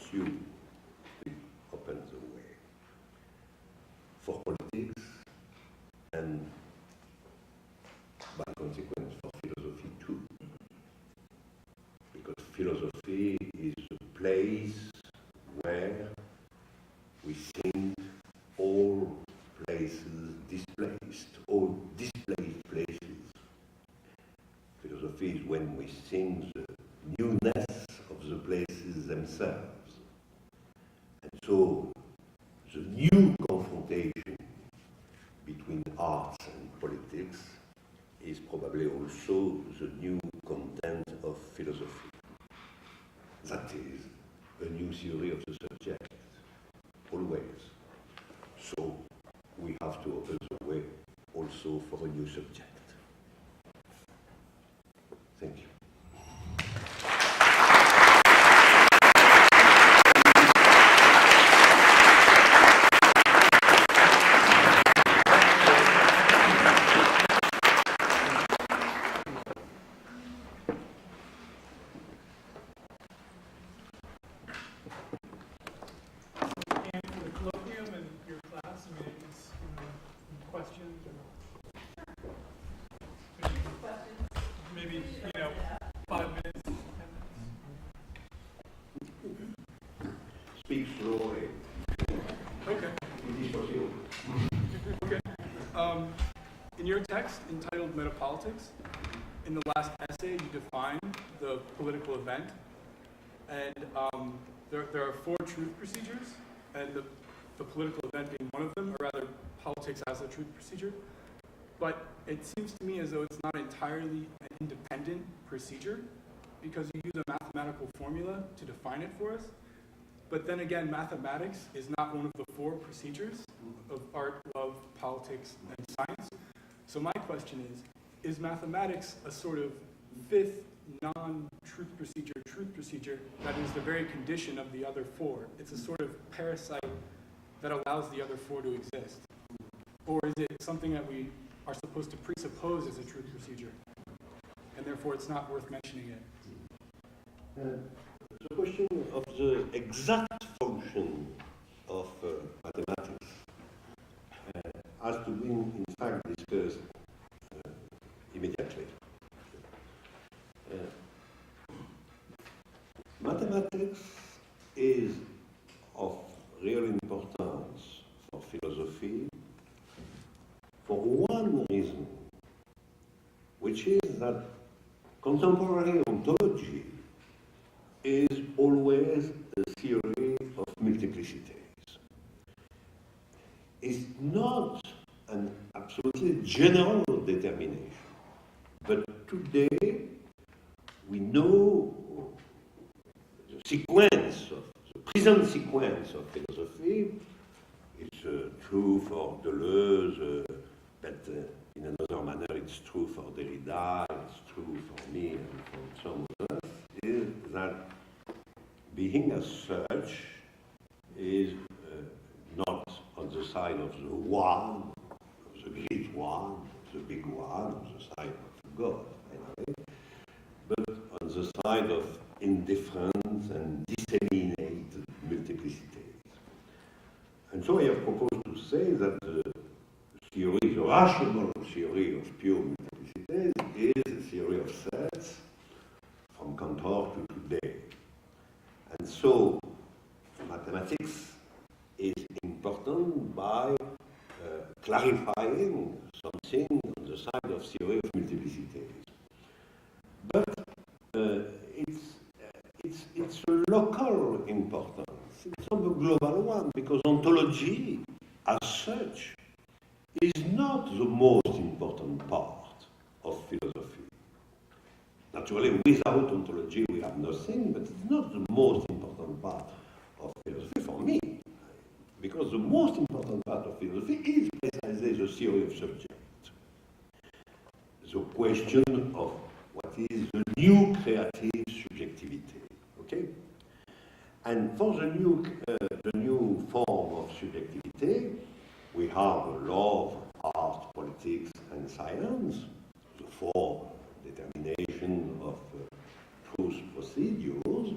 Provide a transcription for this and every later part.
pursue. It opens the way for politics and, by consequence, for philosophy too. Because philosophy is a place where we think all places displaced, all displaced places. Philosophy is when we think the newness of the places themselves. And so the new confrontation between arts and politics is probably also the new content of philosophy. That is a new theory of the subject, always. So we have to open the way also for a new subject. Thank you. Speak slowly. Okay. Okay. In your text entitled Metapolitics, in the last essay you define the political event, and there are 4 truth procedures, and the political event being one of them, or rather politics as a truth procedure. But it seems to me as though it's not entirely an independent procedure, because you use a mathematical formula to define it for us. But then again, mathematics is not one of the 4 procedures of art, love, politics, and science. So my question is mathematics a sort of 5th non-truth procedure that is the very condition of the other 4? It's a sort of parasite that allows the other 4 to exist. Or is it something that we are supposed to presuppose as a truth procedure, and therefore it's not worth mentioning it? The question of the exact function of mathematics has to be, in fact, discussed immediately. Mathematics is of real importance for philosophy for one reason, which is that contemporary ontology is always a theory of multiplicities. It's not an absolutely general determination, but today we know the sequence, the present sequence of philosophy. It's true for Deleuze, but in another manner it's true for Derrida, it's true for me and for some of us, is that being as such is not on the side of the one, of the great one, the big one, on the side of God, anyway, but on the side of indifferent and disseminated multiplicities. And so I have proposed to say that the theory, the rational theory of pure multiplicities, is a theory of sets from Cantor to today. And so mathematics is important by clarifying something on the side of theory of multiplicities. But it's a local importance. It's not a global one, because ontology, as such, is not the most important part of philosophy. Naturally, without ontology we have nothing, but it's not the most important part of philosophy for me, because the most important part of philosophy is precisely the theory of subject. The question of what is the new creative subjectivity, okay? And for the new form of subjectivity, we have a law of art, politics, and science, the 4 determination of truth procedures,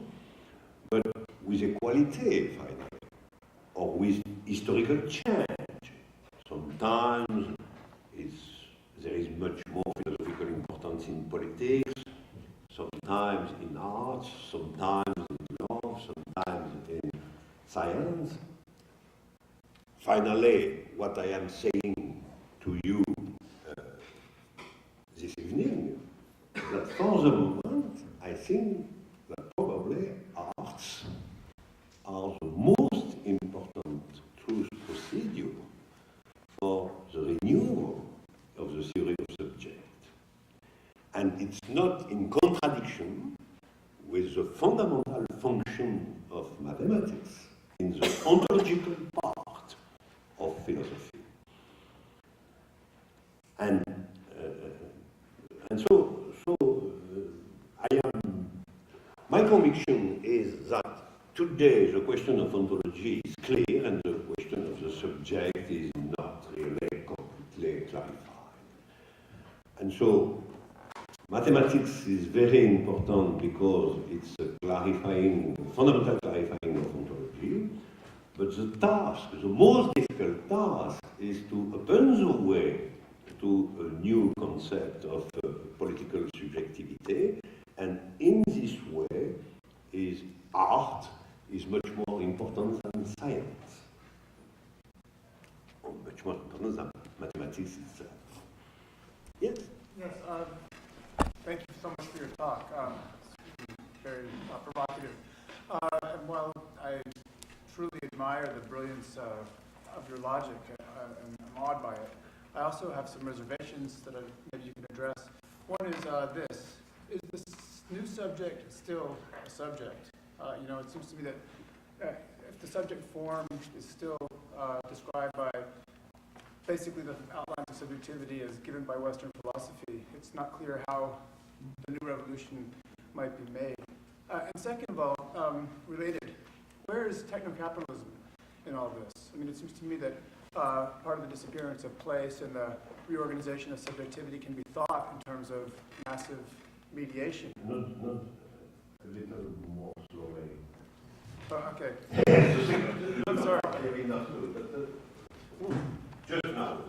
but with equality, finally, or with historical change. Sometimes there is much more philosophical importance in politics, sometimes in arts, sometimes in love, sometimes in science. Finally, what I am saying to you this evening, that for the moment, I think that probably arts are the most important truth procedure for the renewal of the theory of subject. And it's not in contradiction with the fundamental function of mathematics in the ontological part of philosophy. And my conviction is that today the question of ontology is clear and the question of the subject is not really completely clarified. And so mathematics is very important because it's a fundamental clarifying of ontology, but the most difficult task is to open the way to a new concept of political subjectivity, and in this way, art is much more important than science, or much more important than mathematics itself. Yes? Yes, thank you so much for your talk. It's very provocative. And while I truly admire the brilliance of your logic, and I'm awed by it, I also have some reservations that maybe you can address. One is this. Is this new subject still a subject? It seems to me that if the subject form is still described by basically the outlines of subjectivity as given by Western philosophy, it's not clear how the new revolution might be made. And second of all, related, where is techno-capitalism in all this? I mean, it seems to me that part of the disappearance of place and the reorganization of subjectivity can be thought in terms of massive mediation. Not a little more slowly. Okay. I'm sorry. Just now.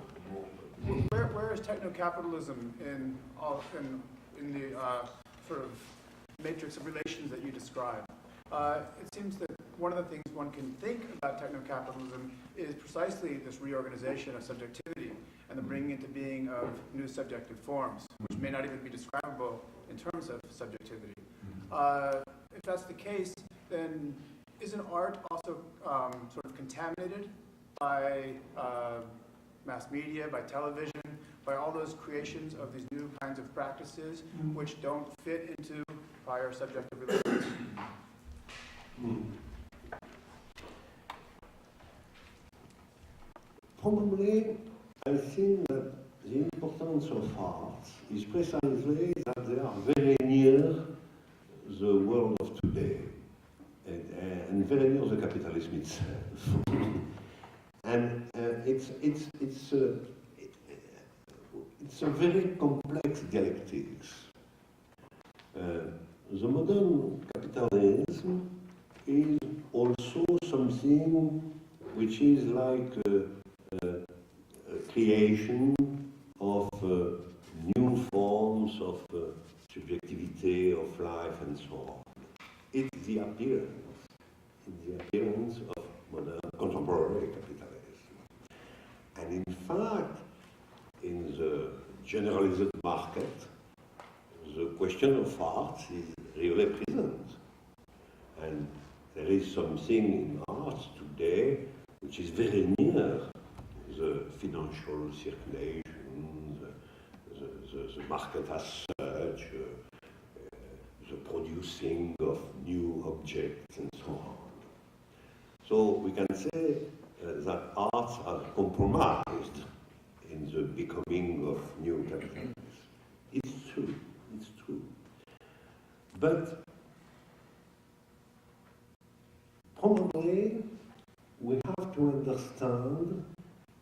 Where is techno-capitalism in the sort of matrix of relations that you describe? It seems that one of the things one can think about techno-capitalism is precisely this reorganization of subjectivity and the bringing into being of new subjective forms, which may not even be describable in terms of subjectivity. If that's the case, then isn't art also sort of contaminated by mass media, by television, by all those creations of these new kinds of practices which don't fit into prior subjective relations? Probably, I think that the importance of arts is precisely that they are very near the world of today and very near the capitalism itself. And it's a very complex dialectics. The modern capitalism is also something which is like a creation of new forms of subjectivity, of life, and so on. It's the appearance of modern contemporary capitalism. And in fact, in the generalized market, the question of art is really present. And there is something in art today which is very near the financial circulation, the market as such, the producing of new objects and so on. So we can say that arts are compromised in the becoming of new capitalism. It's true. But probably we have to understand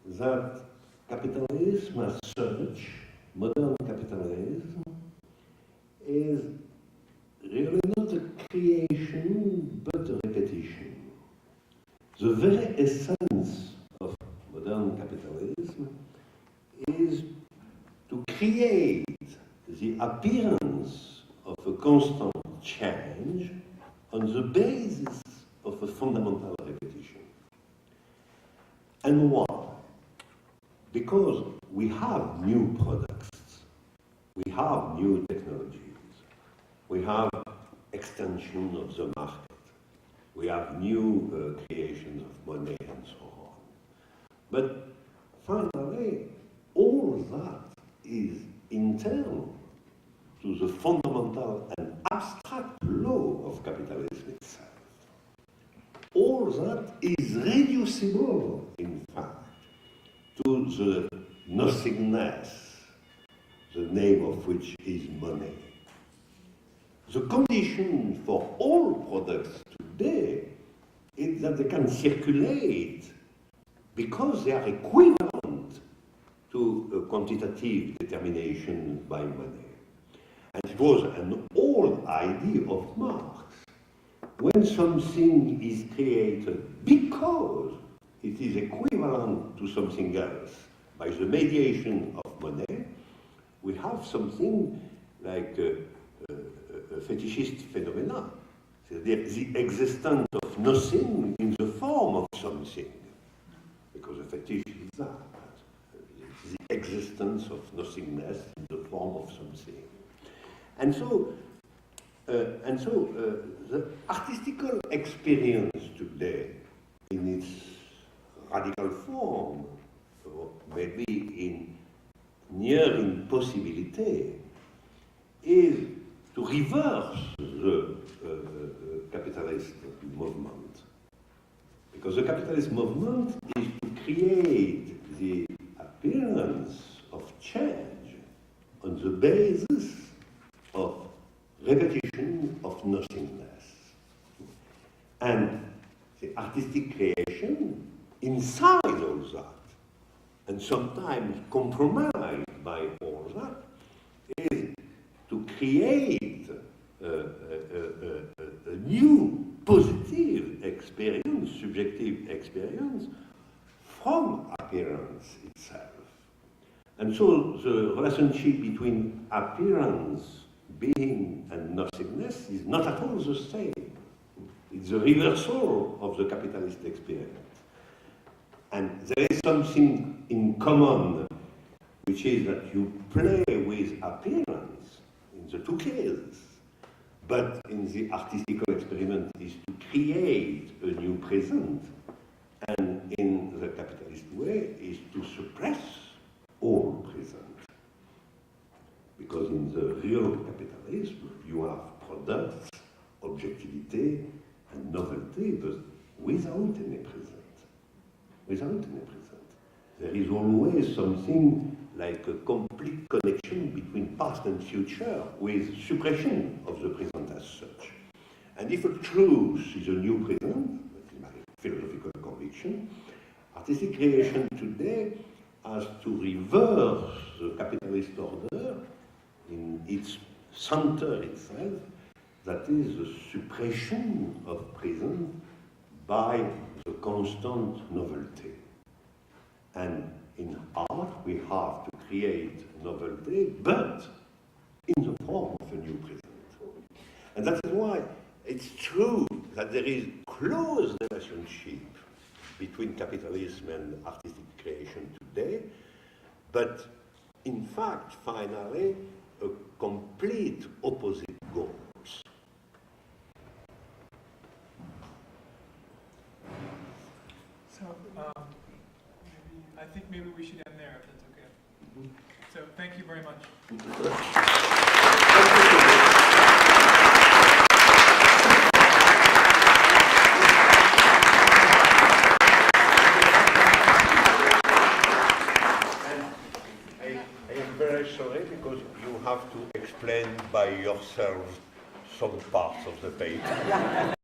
that capitalism as such, modern capitalism, is really not a creation but a repetition. The very essence of modern capitalism is to create the appearance of a constant change on the basis of a fundamental repetition. And why? Because we have new products, we have new technologies, we have extension of the market, we have new creations of money and so on. But finally, all that is internal to the fundamental and abstract law of capitalism itself. All that is reducible, in fact, to the nothingness, the name of which is money. The condition for all products today is that they can circulate because they are equivalent to a quantitative determination by money. And it was an old idea of Marx. When something is created because it is equivalent to something else by the mediation of money, we have something like a fetishist phenomenon. The existence of nothing in the form of something. Because a fetish is that. It's the existence of nothingness in the form of something. And so the artistical experience today, in its radical form, or maybe in near impossibility, is to reverse the capitalist movement. Because the capitalist movement is to create the appearance of change on the basis of repetition of nothingness. And the artistic creation inside all that, and sometimes compromised by all that, is to create a new positive experience, subjective experience, from appearance itself. And so the relationship between appearance, being, and nothingness is not at all the same. It's the reversal of the capitalist experience. And there is something in common, which is that you play with appearance in the two cases, but in the artistical experiment is to create a new present, and in the capitalist way is to suppress all present. Because in the real capitalism, you have products, objectivity, and novelty, but without any present. Without any present. There is always something like a complete connection between past and future with suppression of the present as such. And if a truth is a new present, that is my philosophical conviction, artistic creation today has to reverse the capitalist order in its center itself, that is the suppression of present by the constant novelty. And in art we have to create novelty, but in the form of a new present. And that is why it's true that there is close relationship between capitalism and artistic creation today, but in fact, finally, a complete opposite goals. So, I think maybe we should end there, if that's okay. So, thank you very much. I am very sorry because you have to explain by yourselves some parts of the paper.